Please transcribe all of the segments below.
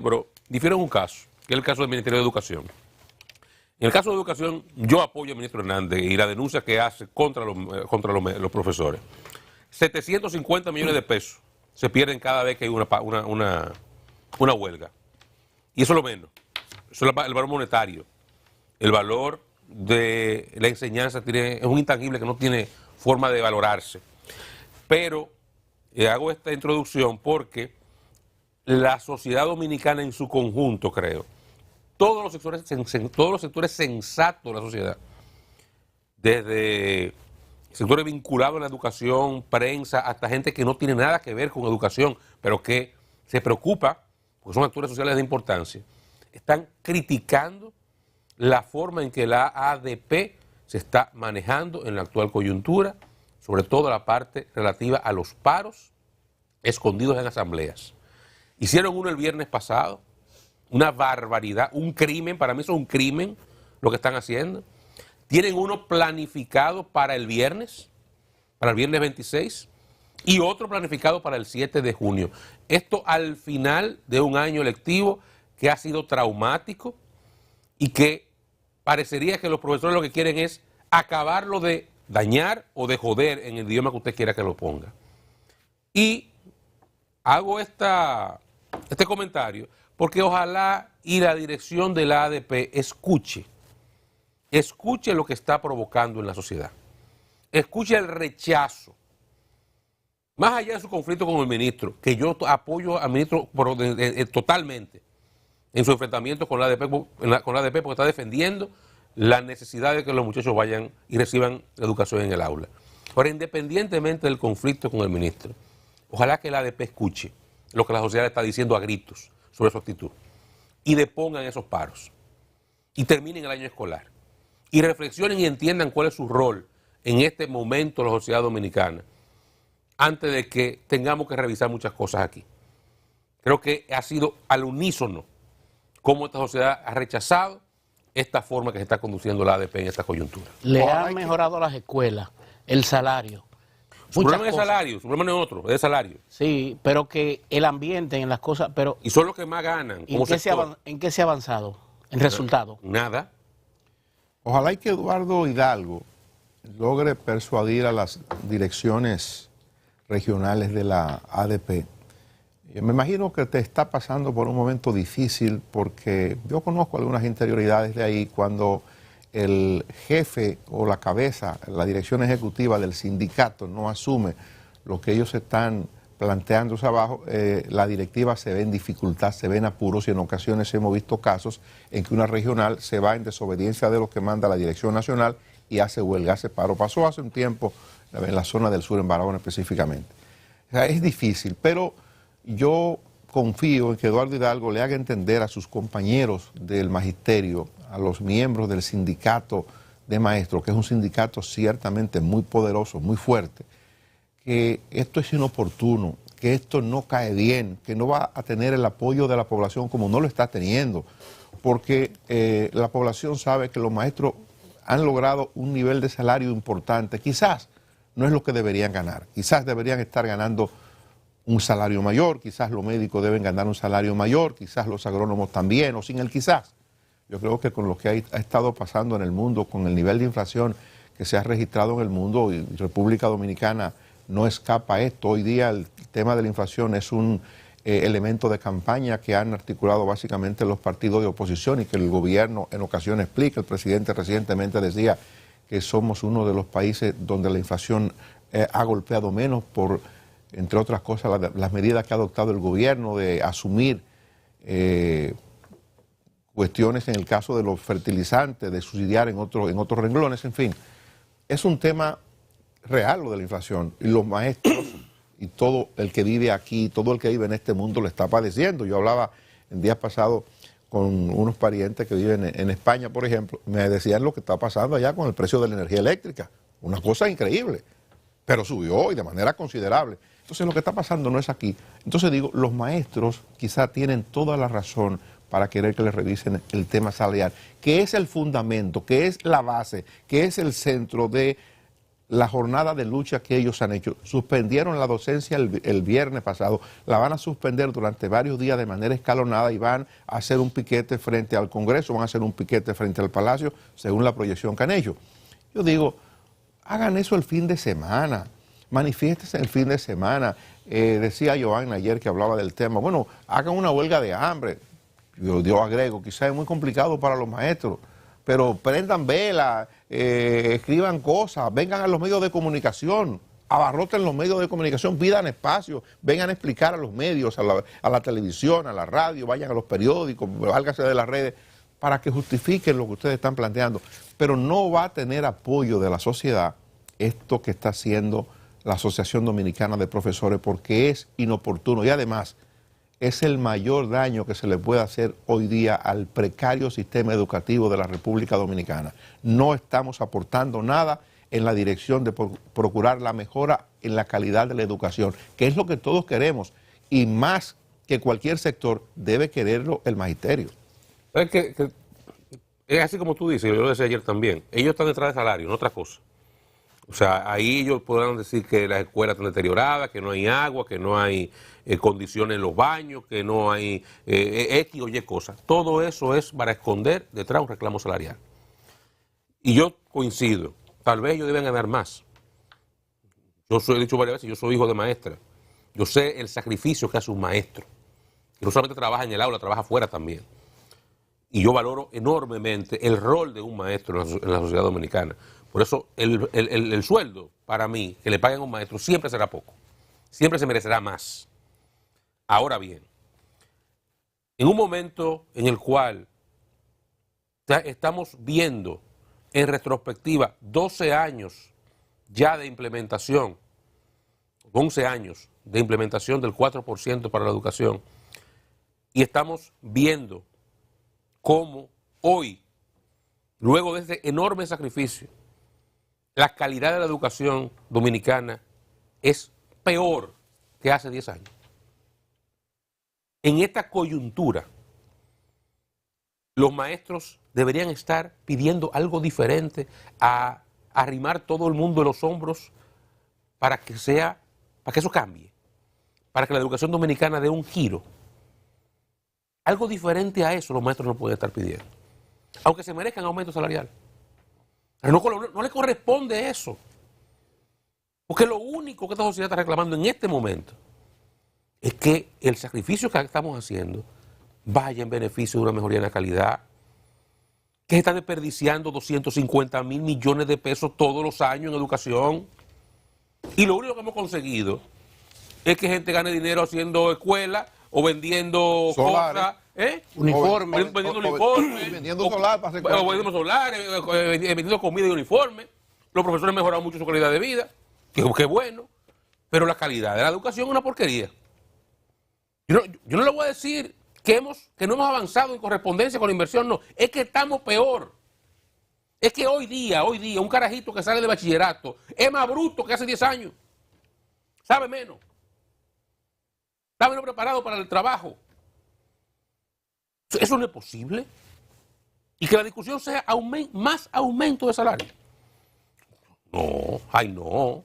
Pero difiere en un caso, que es el caso del Ministerio de Educación. En el caso de Educación, yo apoyo al ministro Hernández y la denuncia que hace contra los profesores. 750 millones de pesos se pierden cada vez que hay una huelga. Y eso es lo menos. Eso es el valor monetario. El valor de la enseñanza es un intangible que no tiene forma de valorarse. Pero hago esta introducción porque la sociedad dominicana en su conjunto, creo, todos los sectores sensatos de la sociedad, desde sectores vinculados a la educación, prensa, hasta gente que no tiene nada que ver con educación, pero que se preocupa, porque son actores sociales de importancia, están criticando la forma en que la ADP se está manejando en la actual coyuntura, sobre todo la parte relativa a los paros escondidos en asambleas. Hicieron uno el viernes pasado, una barbaridad, un crimen, para mí eso es un crimen lo que están haciendo. Tienen uno planificado para el viernes 26, y otro planificado para el 7 de junio. Esto al final de un año lectivo que ha sido traumático y que parecería que los profesores lo que quieren es acabarlo de dañar o de joder en el idioma que usted quiera que lo ponga. Y hago este comentario porque ojalá y la dirección de la ADP escuche lo que está provocando en la sociedad. Escuche el rechazo. Más allá de su conflicto con el ministro, que yo apoyo al ministro totalmente en su enfrentamiento con la ADP, porque está defendiendo la necesidad de que los muchachos vayan y reciban educación en el aula. Ahora, independientemente del conflicto con el ministro, ojalá que la ADP escuche lo que la sociedad está diciendo a gritos sobre su actitud y depongan esos paros y terminen el año escolar y reflexionen y entiendan cuál es su rol en este momento de la sociedad dominicana antes de que tengamos que revisar muchas cosas aquí. Creo que ha sido al unísono cómo esta sociedad ha rechazado esta forma que se está conduciendo la ADP en esta coyuntura. Le han mejorado a las escuelas el salario. Su problema es el salario, su problema no es otro, es el salario. Sí, pero que el ambiente en las cosas, pero... Y son los que más ganan. ¿En qué se ha avanzado? ¿En resultado? Nada. Ojalá y que Eduardo Hidalgo logre persuadir a las direcciones regionales de la ADP. Me imagino que te está pasando por un momento difícil porque yo conozco algunas interioridades de ahí cuando el jefe o la cabeza, la dirección ejecutiva del sindicato no asume lo que ellos están planteando abajo, la directiva se ve en dificultad, se ve en apuros y en ocasiones hemos visto casos en que una regional se va en desobediencia de lo que manda la dirección nacional y hace huelga, hace paro. Pasó hace un tiempo en la zona del sur, en Barahona específicamente. O sea, es difícil, pero yo confío en que Eduardo Hidalgo le haga entender a sus compañeros del magisterio, a los miembros del sindicato de maestros, que es un sindicato ciertamente muy poderoso, muy fuerte, que esto es inoportuno, que esto no cae bien, que no va a tener el apoyo de la población como no lo está teniendo, porque la población sabe que los maestros han logrado un nivel de salario importante. Quizás no es lo que deberían ganar, quizás deberían estar ganando un salario mayor, quizás los médicos deben ganar un salario mayor, quizás los agrónomos también, o sin el quizás. Yo creo que con lo que ha estado pasando en el mundo, con el nivel de inflación que se ha registrado en el mundo, y República Dominicana no escapa a esto. Hoy día el tema de la inflación es un elemento de campaña que han articulado básicamente los partidos de oposición y que el gobierno en ocasiones explica. El presidente recientemente decía que somos uno de los países donde la inflación ha golpeado menos por, entre otras cosas, las medidas que ha adoptado el gobierno de asumir cuestiones en el caso de los fertilizantes, de subsidiar en otros renglones, en fin. Es un tema real lo de la inflación y los maestros y todo el que vive aquí, todo el que vive en este mundo lo está padeciendo. Yo hablaba el día pasado con unos parientes que viven en España, por ejemplo, me decían lo que está pasando allá con el precio de la energía eléctrica. Una cosa increíble, pero subió y de manera considerable. Entonces lo que está pasando no es aquí. Entonces digo, los maestros quizá tienen toda la razón para querer que les revisen el tema salarial, que es el fundamento, que es la base, que es el centro de la jornada de lucha que ellos han hecho. Suspendieron la docencia el viernes pasado, la van a suspender durante varios días de manera escalonada y van a hacer un piquete frente al Congreso, van a hacer un piquete frente al Palacio, según la proyección que han hecho. Yo digo, hagan eso el fin de semana, manifiéstense el fin de semana. Decía Joanna ayer que hablaba del tema, bueno, hagan una huelga de hambre. Yo agrego, quizás es muy complicado para los maestros, pero prendan vela, escriban cosas, vengan a los medios de comunicación, abarroten los medios de comunicación, pidan espacio, vengan a explicar a los medios, a la televisión, a la radio, vayan a los periódicos, válgase de las redes, para que justifiquen lo que ustedes están planteando. Pero no va a tener apoyo de la sociedad esto que está haciendo la Asociación Dominicana de Profesores, porque es inoportuno y además es el mayor daño que se le puede hacer hoy día al precario sistema educativo de la República Dominicana. No estamos aportando nada en la dirección de procurar la mejora en la calidad de la educación, que es lo que todos queremos, y más que cualquier sector debe quererlo el magisterio. Es así como tú dices, yo lo decía ayer también, ellos están detrás de salario, no otra cosa. O sea, ahí ellos podrán decir que las escuelas están deterioradas, que no hay agua, que no hay condiciones en los baños, que no hay X o Y cosas. Todo eso es para esconder detrás de un reclamo salarial. Y yo coincido, tal vez ellos deben ganar más. He dicho varias veces, yo soy hijo de maestra. Yo sé el sacrificio que hace un maestro. Y no solamente trabaja en el aula, trabaja afuera también. Y yo valoro enormemente el rol de un maestro en la sociedad dominicana. Por eso el sueldo, para mí, que le paguen a un maestro, siempre será poco. Siempre se merecerá más. Ahora bien, en un momento en el cual estamos viendo en retrospectiva 12 años ya de implementación, 11 años de implementación del 4% para la educación, y estamos viendo cómo hoy, luego de ese enorme sacrificio, la calidad de la educación dominicana es peor que hace 10 años. En esta coyuntura, los maestros deberían estar pidiendo algo diferente, a arrimar todo el mundo de los hombros para que eso cambie, para que la educación dominicana dé un giro. Algo diferente a eso los maestros no pueden estar pidiendo, aunque se merezcan aumento salarial. Pero no le corresponde eso, porque lo único que esta sociedad está reclamando en este momento es que el sacrificio que estamos haciendo vaya en beneficio de una mejoría en la calidad, que se están desperdiciando 250 mil millones de pesos todos los años en educación, y lo único que hemos conseguido es que gente gane dinero haciendo escuelas o vendiendo cosas, uniformes, vendiendo uniformes, vendiendo solar para hacer o vendiendo solares, vendiendo comida y uniformes. Los profesores han mejorado mucho su calidad de vida, que bueno, pero la calidad de la educación es una porquería. Yo no le voy a decir que no hemos avanzado en correspondencia con la inversión, no, es que estamos peor. Es que hoy día, un carajito que sale de bachillerato es más bruto que hace 10 años. Sabe menos. Está menos preparado para el trabajo. Eso no es posible. Y que la discusión sea más aumento de salario. No, no.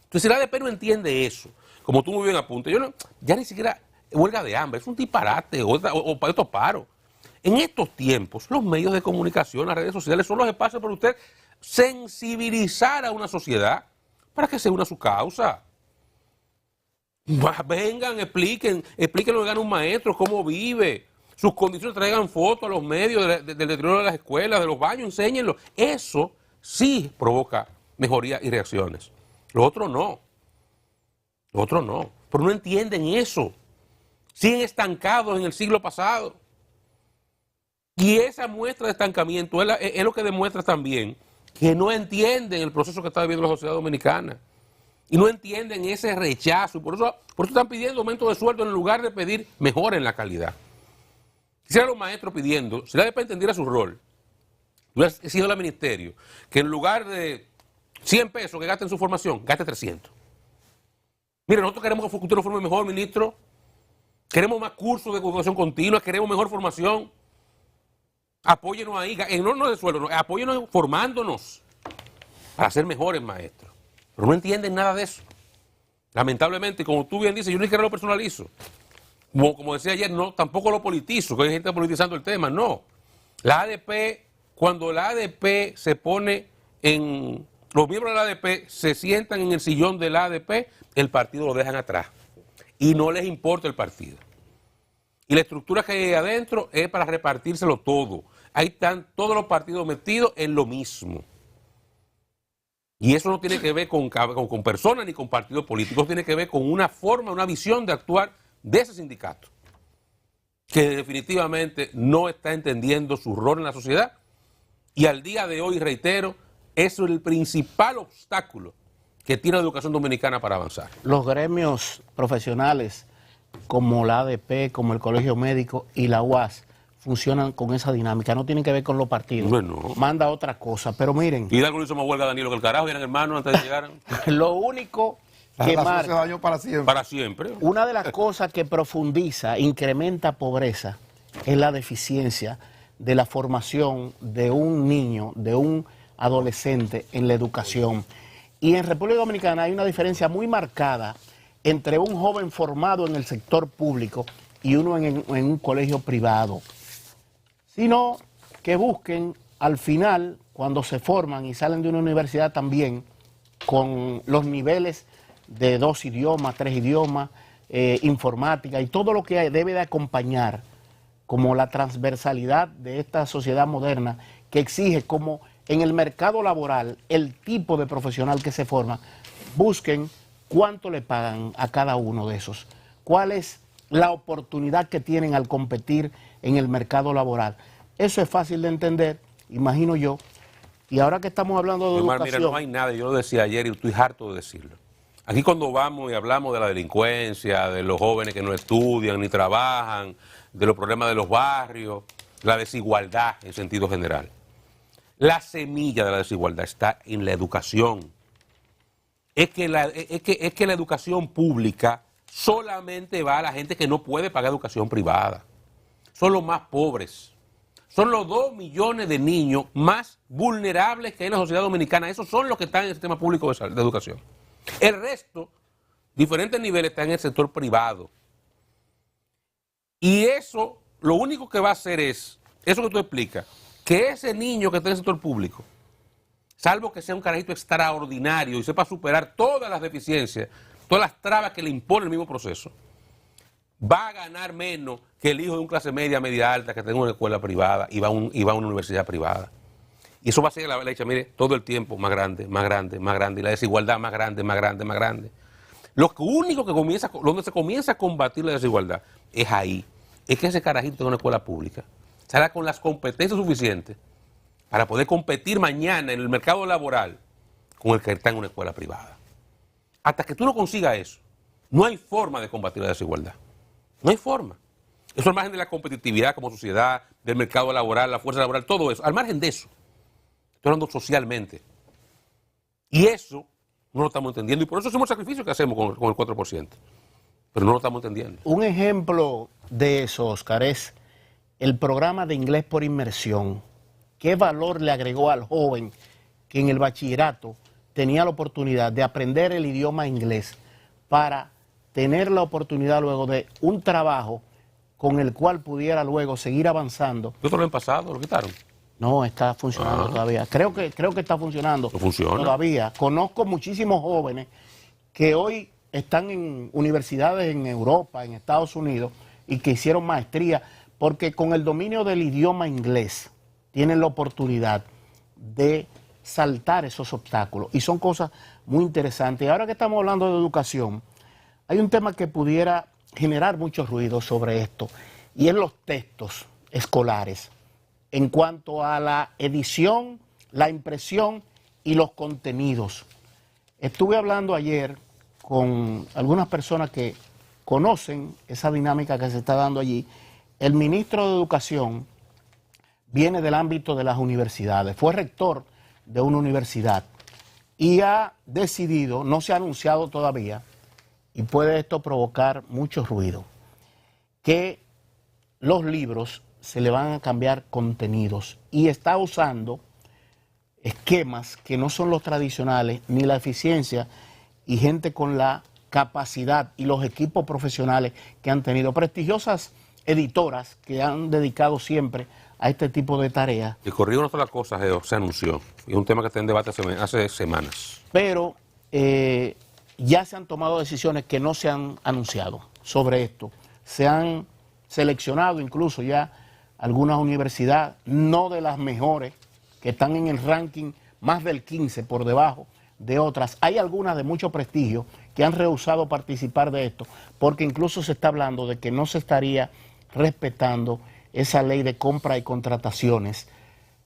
Entonces, si la ADP no entiende eso, como tú muy bien apuntas, ya ni siquiera huelga de hambre, es un disparate o para estos paros. En estos tiempos, los medios de comunicación, las redes sociales, son los espacios para usted sensibilizar a una sociedad para que se una a su causa. Vengan, expliquen lo que gana un maestro, cómo vive, sus condiciones, traigan fotos a los medios del deterioro de las escuelas, de los baños, enséñenlo. Eso sí provoca mejoría y reacciones. Los otros no. Pero no entienden eso. Siguen estancados en el siglo pasado. Y esa muestra de estancamiento es lo que demuestra también que no entienden el proceso que está viviendo la sociedad dominicana. Y no entienden ese rechazo. Por eso están pidiendo aumento de sueldo en lugar de pedir mejora en la calidad. Quisiera los maestros pidiendo, si la ADP entendiera su rol, hubiera sido el ministerio, que en lugar de 100 pesos que gaste en su formación, gaste 300. Mire, nosotros queremos que usted nos forme mejor, ministro. Queremos más cursos de educación continua, queremos mejor formación. Apóyenos ahí, no de sueldo, apóyenos formándonos para ser mejores maestros. pero no entienden nada de eso. Lamentablemente, como tú bien dices, yo ni siquiera lo personalizo. Como decía ayer, no, tampoco lo politizo, que hay gente politizando el tema, no. La ADP, cuando la ADP se pone en... Los miembros de la ADP se sientan en el sillón de la ADP, el partido lo dejan atrás. Y no les importa el partido. Y la estructura que hay adentro es para repartírselo todo. Ahí están todos los partidos metidos en lo mismo. Y eso no tiene que ver con personas ni con partidos políticos, tiene que ver con una forma, una visión de actuar de ese sindicato, que definitivamente no está entendiendo su rol en la sociedad. Y al día de hoy, reitero, eso es el principal obstáculo que tiene la educación dominicana para avanzar. Los gremios profesionales como la ADP, como el Colegio Médico y la UAS funcionan con esa dinámica, no tienen que ver con los partidos. Bueno. Manda otra cosa, pero miren. Y Hidalgo le hizo más huelga a Danilo que el carajo, y eran hermanos antes de llegar. Lo único que se marca, dañó para siempre. Para siempre. una de las cosas que profundiza, incrementa pobreza, es la deficiencia de la formación de un niño, de un adolescente en la educación. Y en República Dominicana hay una diferencia muy marcada entre un joven formado en el sector público y uno en un colegio privado. Sino que busquen al final, cuando se forman y salen de una universidad también, con los niveles de 2 idiomas, 3 idiomas, informática y todo lo que debe de acompañar como la transversalidad de esta sociedad moderna que exige como en el mercado laboral el tipo de profesional que se forma, busquen cuánto le pagan a cada uno de esos, cuál es la oportunidad que tienen al competir en el mercado laboral. Eso es fácil de entender, imagino yo. Y ahora que estamos hablando de Omar, educación... mira, no hay nada, yo lo decía ayer y estoy harto de decirlo. Aquí cuando vamos y hablamos de la delincuencia, de los jóvenes que no estudian ni trabajan, de los problemas de los barrios, la desigualdad en sentido general. La semilla de la desigualdad está en la educación. Es que la educación pública solamente va a la gente que no puede pagar educación privada. Son los más pobres. Son los 2 millones de niños más vulnerables que hay en la sociedad dominicana. Esos son los que están en el sistema público de educación. El resto, diferentes niveles, están en el sector privado. Y eso, lo único que va a hacer es, eso que tú explicas, que ese niño que está en el sector público, salvo que sea un carajito extraordinario y sepa superar todas las deficiencias, todas las trabas que le impone el mismo proceso, va a ganar menos que el hijo de un clase media, media alta, que tenga una escuela privada y va a una universidad privada. Y eso va a ser la brecha, mire, todo el tiempo más grande, más grande, más grande, y la desigualdad más grande, más grande, más grande. Lo único que comienza, donde se comienza a combatir la desigualdad es ahí. Es que ese carajito tenga una escuela pública, salga con las competencias suficientes para poder competir mañana en el mercado laboral con el que está en una escuela privada. Hasta que tú no consigas eso, no hay forma de combatir la desigualdad. No hay forma. Eso al margen de la competitividad como sociedad, del mercado laboral, la fuerza laboral, todo eso. Al margen de eso. Estoy hablando socialmente. Y eso no lo estamos entendiendo. Y por eso hacemos el sacrificio que hacemos con el 4%. Pero no lo estamos entendiendo. Un ejemplo de eso, Oscar, es el programa de inglés por inmersión. ¿Qué valor le agregó al joven que en el bachillerato tenía la oportunidad de aprender el idioma inglés para tener la oportunidad luego de un trabajo con el cual pudiera luego seguir avanzando? ¿Otro lo han pasado? ¿Lo quitaron? No, está funcionando todavía. Creo que está funcionando todavía. Conozco muchísimos jóvenes que hoy están en universidades en Europa, en Estados Unidos, y que hicieron maestría, porque con el dominio del idioma inglés tienen la oportunidad de saltar esos obstáculos. Y son cosas muy interesantes. Y ahora que estamos hablando de educación, hay un tema que pudiera generar mucho ruido sobre esto, y es los textos escolares en cuanto a la edición, la impresión y los contenidos. Estuve hablando ayer con algunas personas que conocen esa dinámica que se está dando allí. El ministro de Educación viene del ámbito de las universidades, fue rector de una universidad y ha decidido, no se ha anunciado todavía, y puede esto provocar mucho ruido, que los libros se le van a cambiar contenidos y está usando esquemas que no son los tradicionales, ni la eficiencia, y gente con la capacidad y los equipos profesionales que han tenido. Prestigiosas editoras que han dedicado siempre a este tipo de tareas. Y corrijo una sola cosa, Geo, se anunció. Y es un tema que está en debate hace semanas. Pero ya se han tomado decisiones que no se han anunciado sobre esto. Se han seleccionado incluso ya algunas universidades, no de las mejores, que están en el ranking más del 15 por debajo de otras. Hay algunas de mucho prestigio que han rehusado participar de esto, porque incluso se está hablando de que no se estaría respetando esa ley de compra y contrataciones,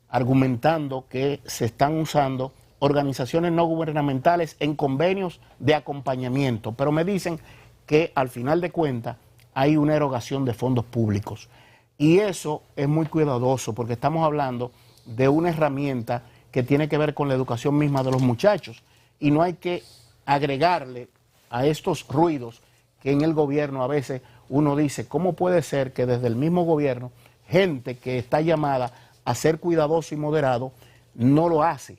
argumentando que se están usando organizaciones no gubernamentales en convenios de acompañamiento, pero me dicen que al final de cuentas hay una erogación de fondos públicos. Y eso es muy cuidadoso porque estamos hablando de una herramienta que tiene que ver con la educación misma de los muchachos y no hay que agregarle a estos ruidos que en el gobierno a veces uno dice, ¿cómo puede ser que desde el mismo gobierno gente que está llamada a ser cuidadoso y moderado no lo hace?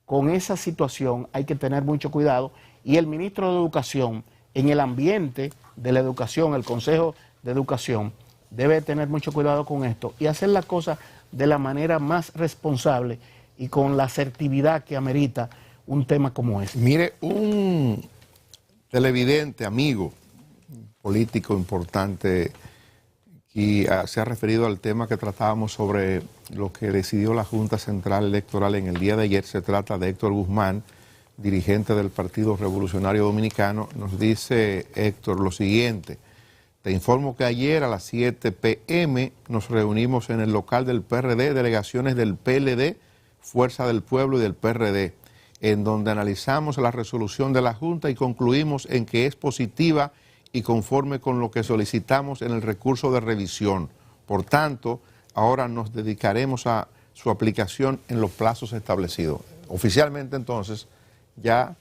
Con esa situación hay que tener mucho cuidado y el ministro de Educación en el ambiente de la educación, el Consejo de Educación, debe tener mucho cuidado con esto y hacer las cosas de la manera más responsable y con la asertividad que amerita un tema como este. Mire, un televidente, amigo, político importante, y se ha referido al tema que tratábamos sobre lo que decidió la Junta Central Electoral en el día de ayer. Se trata de Héctor Guzmán, dirigente del Partido Revolucionario Dominicano. Nos dice Héctor lo siguiente: te informo que ayer a las 7 p.m. nos reunimos en el local del PRD, delegaciones del PLD, Fuerza del Pueblo y del PRD, en donde analizamos la resolución de la Junta y concluimos en que es positiva y conforme con lo que solicitamos en el recurso de revisión. Por tanto, ahora nos dedicaremos a su aplicación en los plazos establecidos. Oficialmente, entonces, ya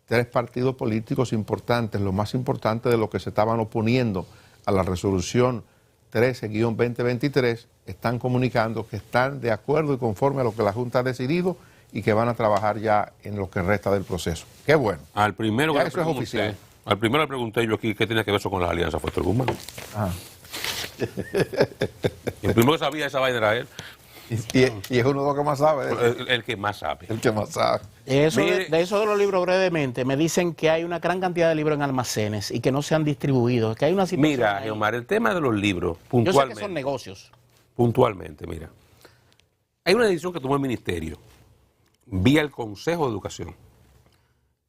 3 partidos políticos importantes, lo más importante de lo que se estaban oponiendo a la resolución 13-2023, están comunicando que están de acuerdo y conforme a lo que la Junta ha decidido y que van a trabajar ya en lo que resta del proceso. Qué bueno. Al primero ya que eso es oficial. Al primero le pregunté yo aquí qué tenía que ver eso con las alianzas, fue Héctor Guzmán. Ah. El primero que sabía esa vaina era él. Y es uno de los que más sabe. El que más sabe. El que más sabe. De eso de los libros brevemente, me dicen que hay una gran cantidad de libros en almacenes y que no se han distribuido, que hay una situación. Mira, Geomar, el tema de los libros, puntualmente. Yo sé que son negocios. Puntualmente, mira. Hay una decisión que tomó el Ministerio, vía el Consejo de Educación,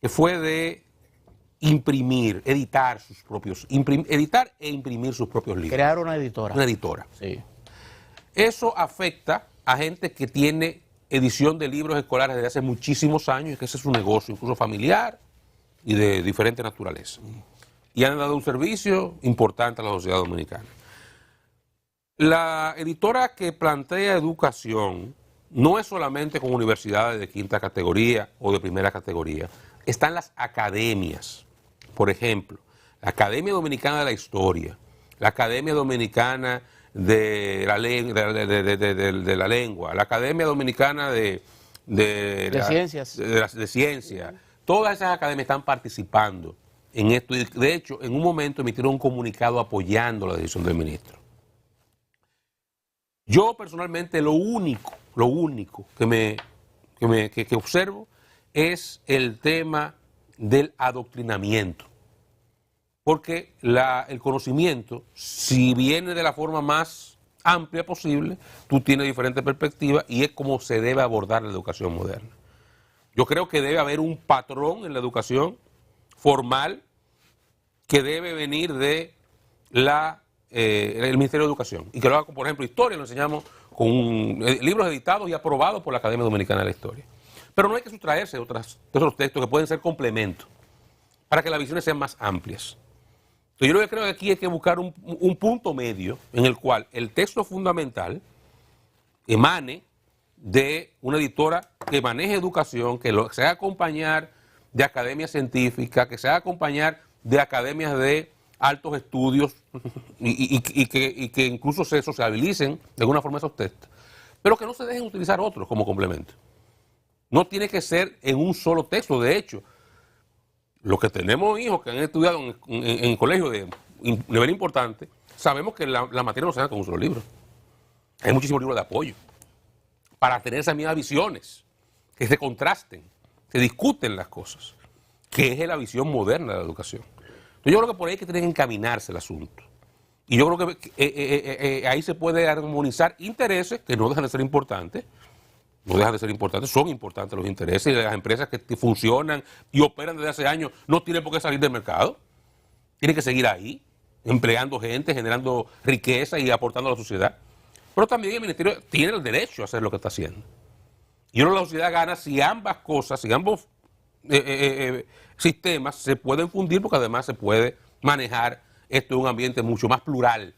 que fue de imprimir, editar e imprimir sus propios libros. Crear una editora. Una editora. Sí. Eso afecta a gente que tiene edición de libros escolares desde hace muchísimos años, y que ese es un negocio incluso familiar y de diferente naturaleza. Y han dado un servicio importante a la sociedad dominicana. La editora que plantea educación no es solamente con universidades de quinta categoría o de primera categoría, están las academias. Por ejemplo, la Academia Dominicana de la Historia, la Academia Dominicana de la Lengua, la Academia Dominicana de Ciencias. De Ciencia. Todas esas academias están participando en esto y de hecho en un momento emitieron un comunicado apoyando la decisión del ministro. Yo personalmente lo único que observo es el tema del adoctrinamiento. Porque el conocimiento, si viene de la forma más amplia posible, tú tienes diferentes perspectivas y es como se debe abordar la educación moderna. Yo creo que debe haber un patrón en la educación formal que debe venir de el Ministerio de Educación. Y que lo haga, por ejemplo, historia, lo enseñamos con libros editados y aprobados por la Academia Dominicana de la Historia. Pero no hay que sustraerse de otros textos que pueden ser complementos para que las visiones sean más amplias. Entonces, yo lo que creo que aquí hay que buscar un punto medio en el cual el texto fundamental emane de una editora que maneje educación, que se haga acompañar de academias científicas, que se haga acompañar de academias de altos estudios y que incluso se sociabilicen de alguna forma esos textos, pero que no se dejen utilizar otros como complemento. No tiene que ser en un solo texto. De hecho, los que tenemos hijos que han estudiado en colegios de nivel importante, sabemos que la materia no se da con un solo libro. Hay muchísimos libros de apoyo para tener esas mismas visiones, que se contrasten, se discuten las cosas, que es la visión moderna de la educación. Entonces, yo creo que por ahí hay que tener que encaminarse el asunto. Y yo creo que ahí se puede armonizar intereses que no dejan de ser importantes. No dejan de ser importantes, son importantes los intereses, y las empresas que funcionan y operan desde hace años no tienen por qué salir del mercado. Tienen que seguir ahí, empleando gente, generando riqueza y aportando a la sociedad. Pero también el ministerio tiene el derecho a hacer lo que está haciendo. Y yo creo que la sociedad gana si ambas cosas, si ambos sistemas se pueden fundir, porque además se puede manejar esto en un ambiente mucho más plural,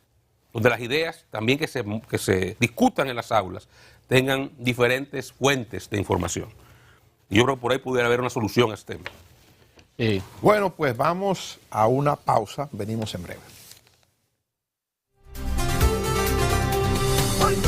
donde las ideas también que se discutan en las aulas tengan diferentes fuentes de información. Y yo creo que por ahí pudiera haber una solución a este tema. Bueno, pues vamos a una pausa, venimos en breve.